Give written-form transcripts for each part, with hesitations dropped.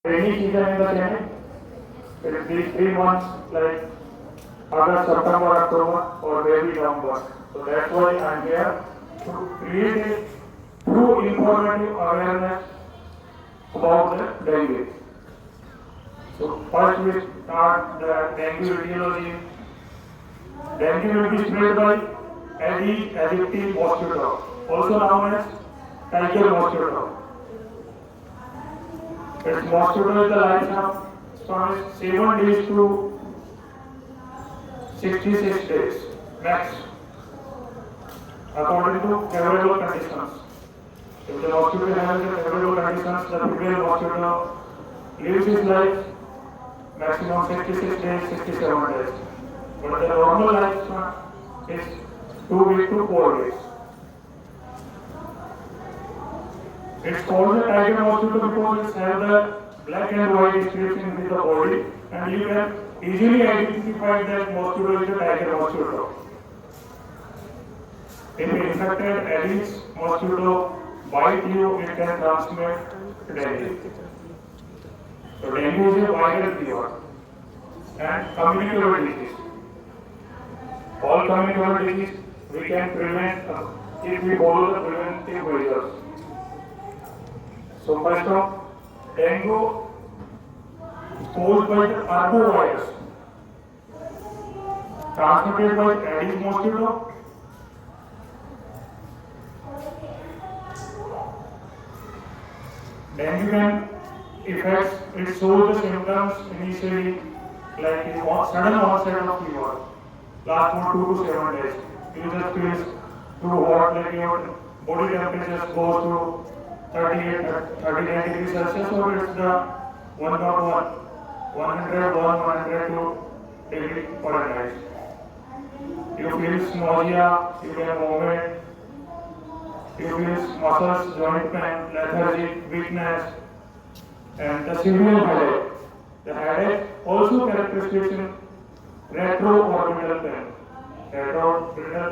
Rainy season in the Chennai, it is these 3 months like August, September, October, or maybe November. So that's why I'm here to create a true informative awareness about the dengue. So first we start the dengue etiology. Dengue will be spread by Aedes aegypti mosquito, also known as tiger mosquito. Its mosquito is the lifespan from 7 days to 66 days max, according to favorable conditions. If the mosquito has the favorable conditions, the female mosquito lives its life maximum 66 days, 67 days. But the normal lifespan is 2 weeks to 4 days. It's called the tiger mosquito because it has the black and white strips in the body, and you can easily identify that mosquito is a tiger mosquito. If infected Aedes mosquito bite you, it can transmit dengue. So dengue is a viral fever and communicable disease. All communicable disease we can prevent if we follow the preventive measures. So first of dengue caused by the arbovirus, transmitted by Aedes mosquito. Dengue can affect, it shows the symptoms initially like sudden onset of fever, last for 2 to 7 days. You just feel too hot, like your body temperature goes to 39 degrees Celsius, or it's the 102 degree Fahrenheit. You feel nausea, you can vomit, you feel muscles, joint pain, lethargy, weakness, and the severe headache. The headache also characteristic in retroorbital pain. Retroorbital,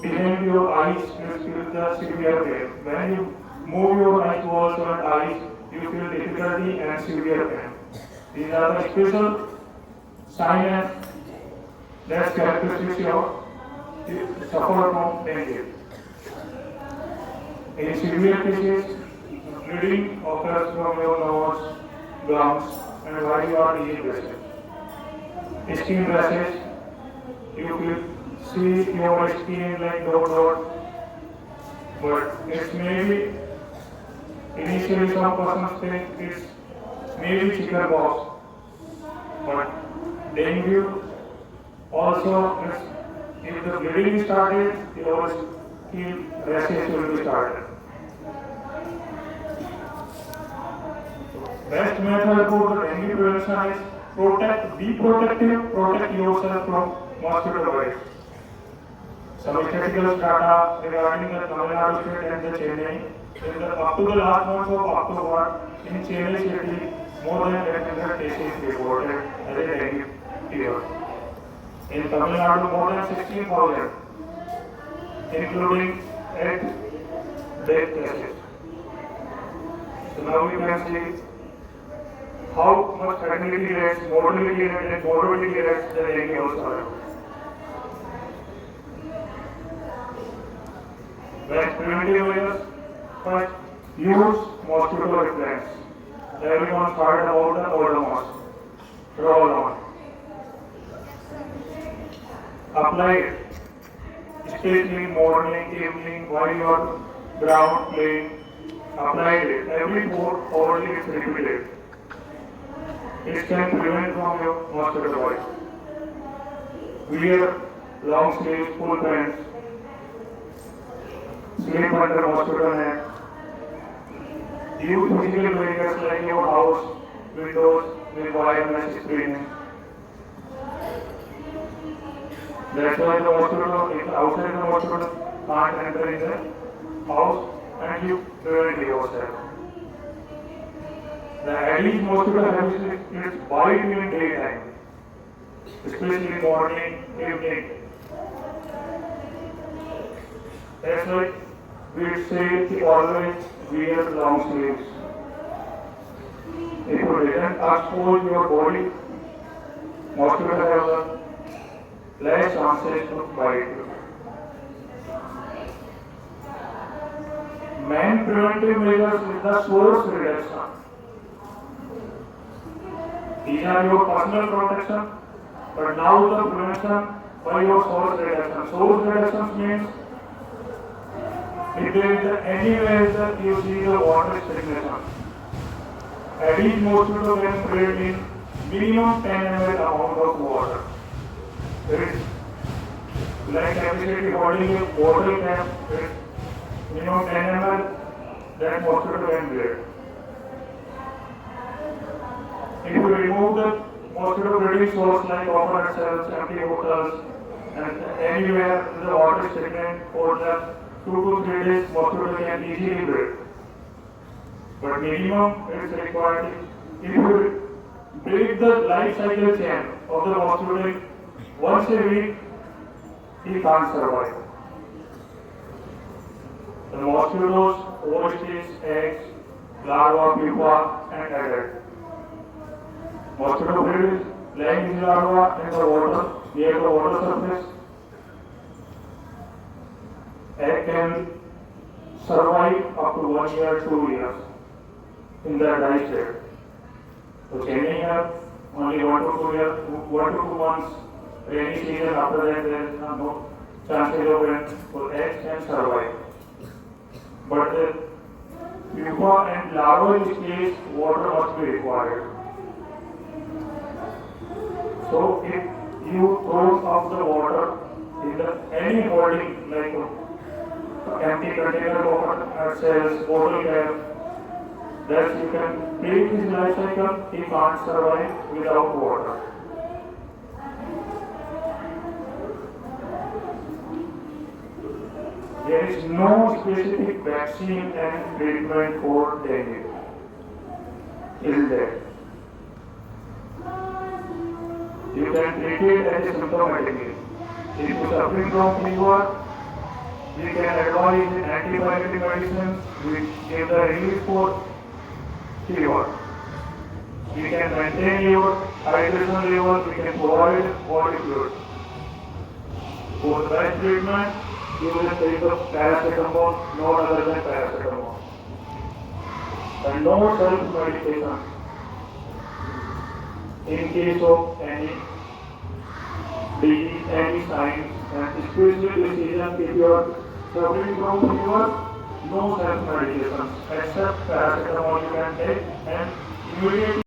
behind your eyes, you feel the severe pain. When you move your eyes also and eyes, you feel difficulty and severe pain. These are the special signs and that's characteristics of suffer from dengue. In severe cases, bleeding occurs from your nose, gums, and while you are dehydrated. Skin rashes, you will see your skin like dot, but it may be initially some persons think it's maybe chickenpox, but dengue also is, if the bleeding started, your skin rashes will be started. Best method for the dengue prevention is be protective, protect yourself from mosquito bites. Some statistical data regarding the Tamil Nadu state and the Chennai. Up to the last month of October, in Chennai city, more than 800 cases reported as a dengue fever. In Tamil Nadu, more than 16,000, including 8 death cases. So now we can see how much fatality rates, mortality rates, and morbidity rates the dengue also have. When preventive measures, first use mosquito repellents. Everyone heard about the Odomos, roll-on. Apply it, especially morning, evening, while you are ground playing. Apply it every 4 hours. It's repeated. It can prevent from your mosquito bite. Wear long sleeves, full pants. Sleep under mosquito net. Use physical barriers like your house, windows with wire mesh screening. That's why the mosquito, if outside the mosquito can't enter in the house and you prevent yourself. The Aedes mosquito has its bite in daytime, especially morning, evening. That's why we say to always wear long sleeves. If didn't expose your body, mosquito have a less chances to bite you. Main preventive measures is the source reduction. These are your personal protection, but now the prevention by your source reduction. Source reduction means if there is anywhere that you see the water stagnation, Aedes mosquito can breed in minimum 10 ml amount of water. There is like capacity holding a bottle cap, minimum 10 ml, that mosquito can breed. If you remove the mosquito breeding source like open cells, empty bottles, and anywhere the water is stagnant for the 2 to 3 days, mosquito can easily breed. But minimum is required. If you break the life cycle chain of the mosquito once a week, he can't survive. The mosquitoes, oocysts, eggs, larvae, pupa, and adult. Mosquito breed laying his larva in the water, near the water surface. Egg can survive up to 1 year, 2 years in the dry state. So chaining here only 1 to 2 years, 1 to 2 months, rainy season, after that there is no chances of rain, so eggs can survive. But the pupa and larval stage, water must be required. So if you throw out the water in any holding like empty container of cells, bottle cap, that you can break his life cycle, he can't survive without water. There is no specific vaccine and treatment for dengue. Is there? You can treat it as a symptomatically. If you are suffering from fever, we can advise antibiotic medicines which give the relief for fever. We can maintain your hydration level, we can provide body fluid. For that treatment, you will take the paracetamol, no other than paracetamol. And no self-medication in case of any disease, any signs, and especially decision if you are suffering from fever, no self-medication except paracetamol you can take and immediately